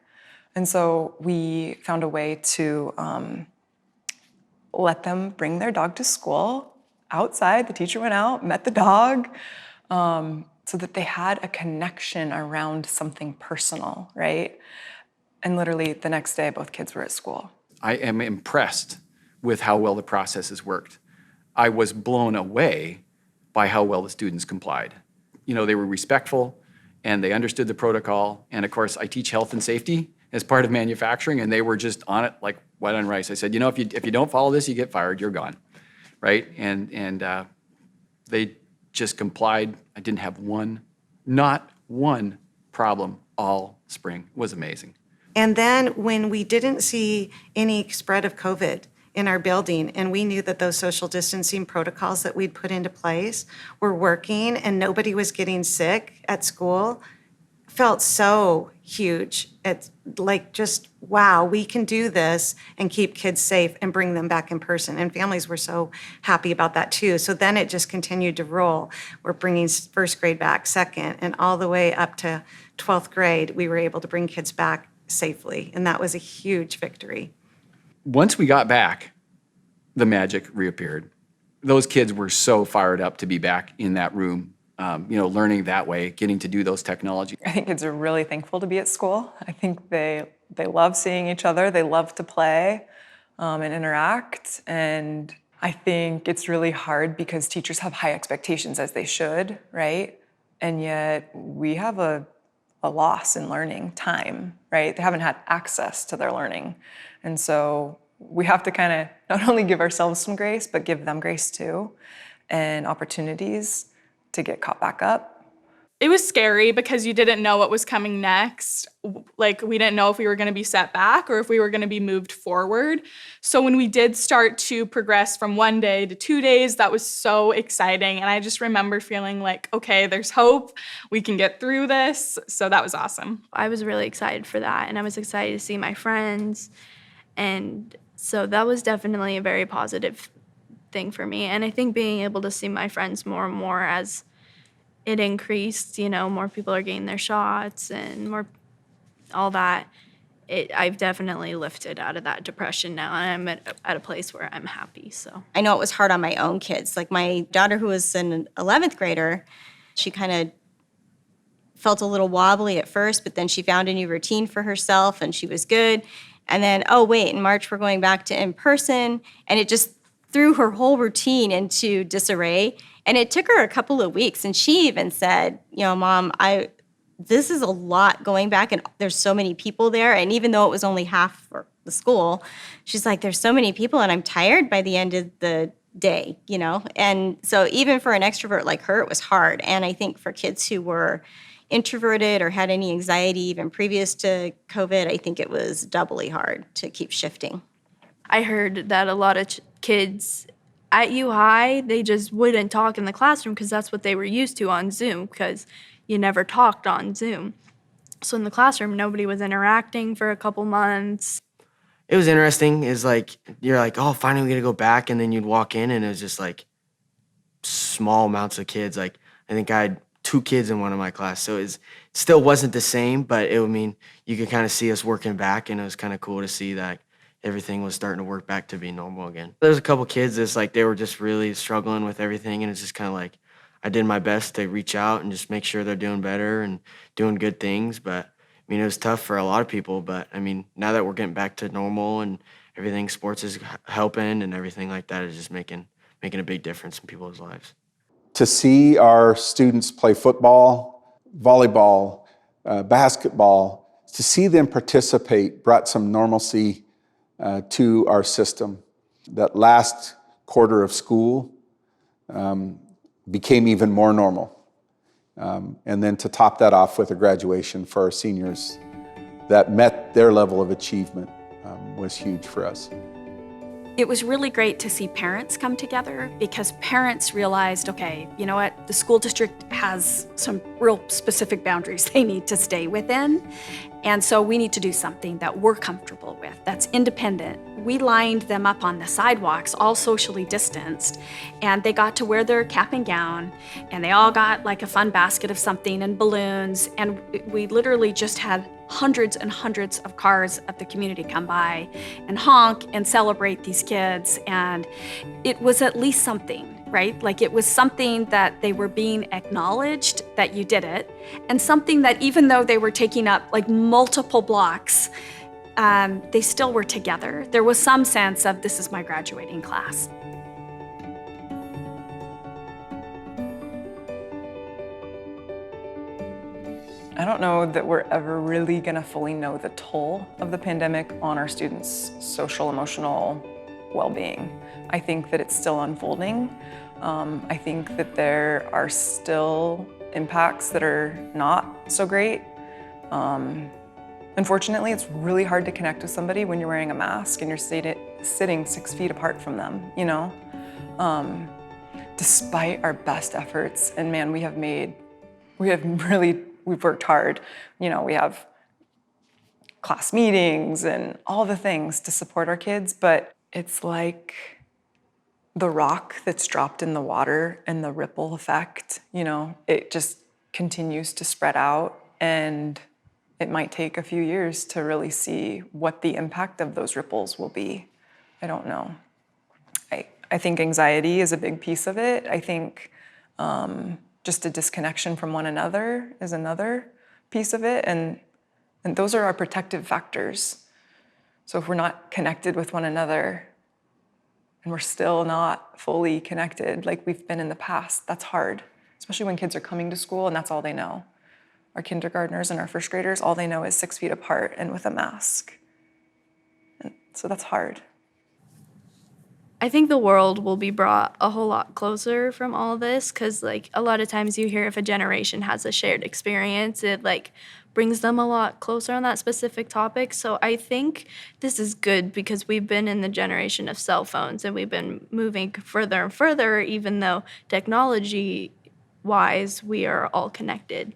And so we found a way to let them bring their dog to school outside. The teacher went out, met the dog, so that they had a connection around something personal, right? And literally the next day, both kids were at school. I am impressed with how well the process has worked. I was blown away by how well the students complied. They were respectful, and they understood the protocol. And of course, I teach health and safety as part of manufacturing, and they were just on it like white on rice. I said, if you don't follow this, you get fired, you're gone, right? And they just complied. I didn't have not one problem all spring. It was amazing. And then when we didn't see any spread of COVID in our building, and we knew that those social distancing protocols that we'd put into place were working and nobody was getting sick at school, felt so huge. It's like just, wow, we can do this and keep kids safe and bring them back in person. And families were so happy about that too. So then it just continued to roll. We're bringing first grade back, second, and all the way up to 12th grade, we were able to bring kids back safely. And that was a huge victory. Once we got back, the magic reappeared. Those kids were so fired up to be back in that room, learning that way, getting to do those technology. I think kids are really thankful to be at school. I think they They love seeing each other. They love to play and interact. And I think it's really hard because teachers have high expectations, as they should, right? And yet we have a loss in learning time, right? They haven't had access to their learning. And so we have to kind of not only give ourselves some grace, but give them grace too, and opportunities to get caught back up. It was scary because you didn't know what was coming next. Like, we didn't know if we were going to be set back or if we were going to be moved forward. So when we did start to progress from 1 day to 2 days, that was so exciting. And I just remember feeling like, okay, there's hope. We can get through this. So that was awesome. I was really excited for that, and I was excited to see my friends. And so that was definitely a very positive thing for me. And I think being able to see my friends more and more as it increased, more people are getting their shots and more all that. I've definitely lifted out of that depression now, and I'm at a place where I'm happy. So I know it was hard on my own kids. Like my daughter, who was an 11th grader, she kind of felt a little wobbly at first, but then she found a new routine for herself and she was good. And then, oh wait, in March we're going back to in person, and it just threw her whole routine into disarray. And it took her a couple of weeks, and she even said, Mom, this is a lot going back, and there's so many people there. And even though it was only half for the school, she's like, there's so many people, and I'm tired by the end of the day, And so even for an extrovert like her, it was hard. And I think for kids who were introverted or had any anxiety even previous to COVID, I think it was doubly hard to keep shifting. I heard that a lot of kids at U High, they just wouldn't talk in the classroom because that's what they were used to on Zoom, because you never talked on Zoom. So in the classroom, nobody was interacting for a couple months. It was interesting. It's like, you're like, oh, finally we're gonna go back, and then you'd walk in and it was just like small amounts of kids. Like, I think I had 2 kids in one of my class, so it still wasn't the same, but you could kind of see us working back, and it was kind of cool to see that everything was starting to work back to be normal again. There's a couple kids that's like, they were just really struggling with everything, and it's just kind of like, I did my best to reach out and just make sure they're doing better and doing good things. But it was tough for a lot of people, but now that we're getting back to normal and everything, sports is helping and everything like that is just making a big difference in people's lives. To see our students play football, volleyball, basketball, to see them participate brought some normalcy to our system. That last quarter of school became even more normal. And then to top that off with a graduation for our seniors that met their level of achievement was huge for us. It was really great to see parents come together, because parents realized, okay, you know what, the school district has some real specific boundaries they need to stay within. And so we need to do something that we're comfortable with, that's independent. We lined them up on the sidewalks, all socially distanced, and they got to wear their cap and gown, and they all got like a fun basket of something and balloons, and we literally just had hundreds and hundreds of cars of the community come by and honk and celebrate these kids. And it was at least something, right? Like, it was something that they were being acknowledged that you did it, and something that even though they were taking up like multiple blocks, they still were together. There was some sense of, this is my graduating class. I don't know that we're ever really gonna fully know the toll of the pandemic on our students' social, emotional well-being. I think that it's still unfolding. I think that there are still impacts that are not so great. Unfortunately, it's really hard to connect with somebody when you're wearing a mask and you're sitting 6 feet apart from them, Despite our best efforts, and man, we've worked hard. We have class meetings and all the things to support our kids, but it's like the rock that's dropped in the water and the ripple effect, it just continues to spread out, and it might take a few years to really see what the impact of those ripples will be. I don't know. I think anxiety is a big piece of it. I think just a disconnection from one another is another piece of it. And And those are our protective factors. So if we're not connected with one another and we're still not fully connected like we've been in the past, that's hard, especially when kids are coming to school and that's all they know. Our kindergartners and our first graders, all they know is 6 feet apart and with a mask. And so that's hard. I think the world will be brought a whole lot closer from all this because, like, a lot of times you hear if a generation has a shared experience, it, like, brings them a lot closer on that specific topic. So I think this is good because we've been in the generation of cell phones and we've been moving further and further, even though technology-wise we are all connected.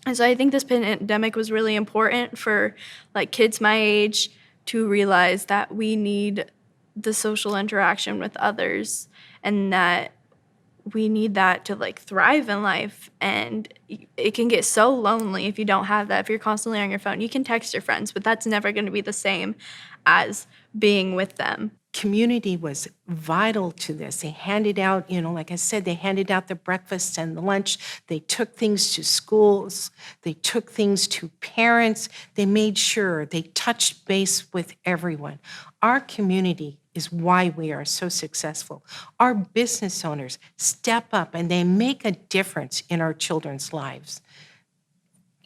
And so I think this pandemic was really important for, like, kids my age to realize that we need the social interaction with others and that we need that to, like, thrive in life. And it can get so lonely if you don't have that. If you're constantly on your phone, you can text your friends, but that's never going to be the same as being with them. Community was vital to this. They handed out, like I said, they handed out the breakfast and the lunch. They took things to schools. They took things to parents. They made sure they touched base with everyone. Our community is why we are so successful. Our business owners step up and they make a difference in our children's lives.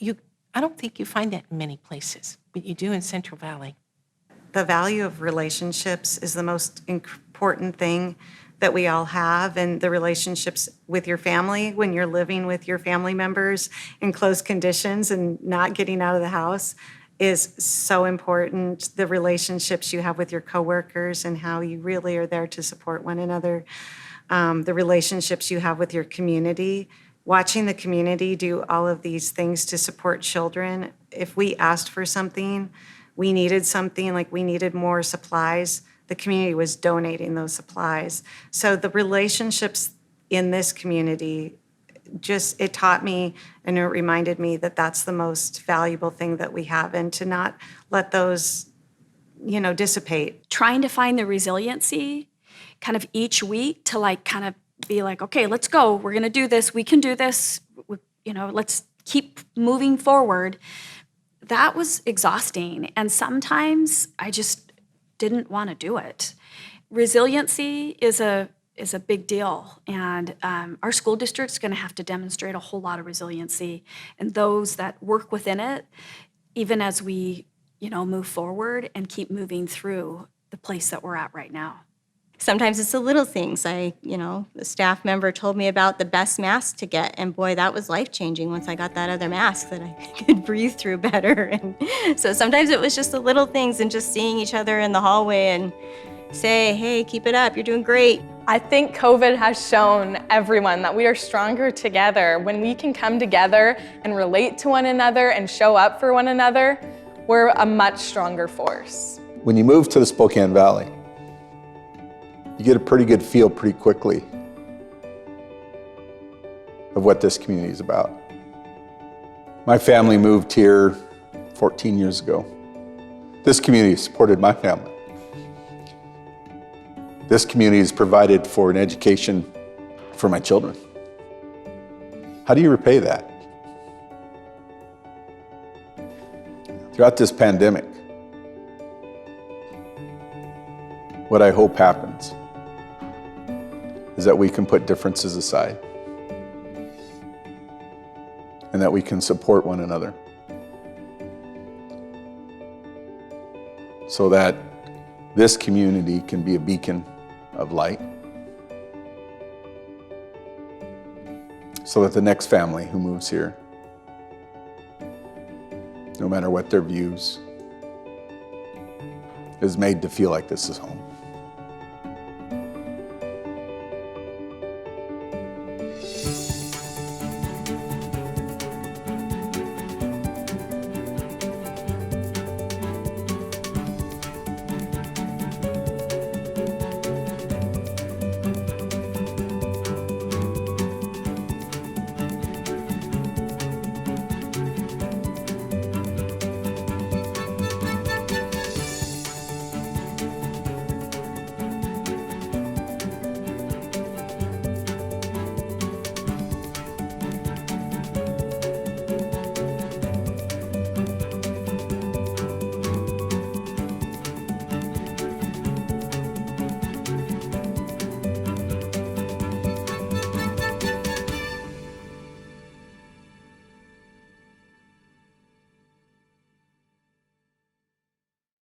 I don't think you find that in many places, but you do in Central Valley. The value of relationships is the most important thing that we all have, and the relationships with your family when you're living with your family members in close conditions and not getting out of the house is so important. The relationships you have with your coworkers and how you really are there to support one another. The relationships you have with your community. Watching the community do all of these things to support children. If we asked for something, we needed something, like we needed more supplies, the community was donating those supplies. So the relationships in this community, it taught me and it reminded me that that's the most valuable thing that we have, and to not let those, dissipate. Trying to find the resiliency kind of each week to, like, kind of be like, okay, let's go. We're going to do this. We can do this. Let's keep moving forward. That was exhausting. And sometimes I just didn't want to do it. Resiliency is a big deal. And our school district's going to have to demonstrate a whole lot of resiliency. And those that work within it, even as we, move forward and keep moving through the place that we're at right now. Sometimes it's the little things. The staff member told me about the best mask to get, and boy, that was life-changing once I got that other mask that I could breathe through better. And so sometimes it was just the little things and just seeing each other in the hallway and say, hey, keep it up, you're doing great. I think COVID has shown everyone that we are stronger together. When we can come together and relate to one another and show up for one another, we're a much stronger force. When you move to the Spokane Valley, you get a pretty good feel pretty quickly of what this community is about. My family moved here 14 years ago. This community supported my family. This community has provided for an education for my children. How do you repay that? Throughout this pandemic, what I hope happens is that we can put differences aside and that we can support one another so that this community can be a beacon of light, so that the next family who moves here, no matter what their views, is made to feel like this is home.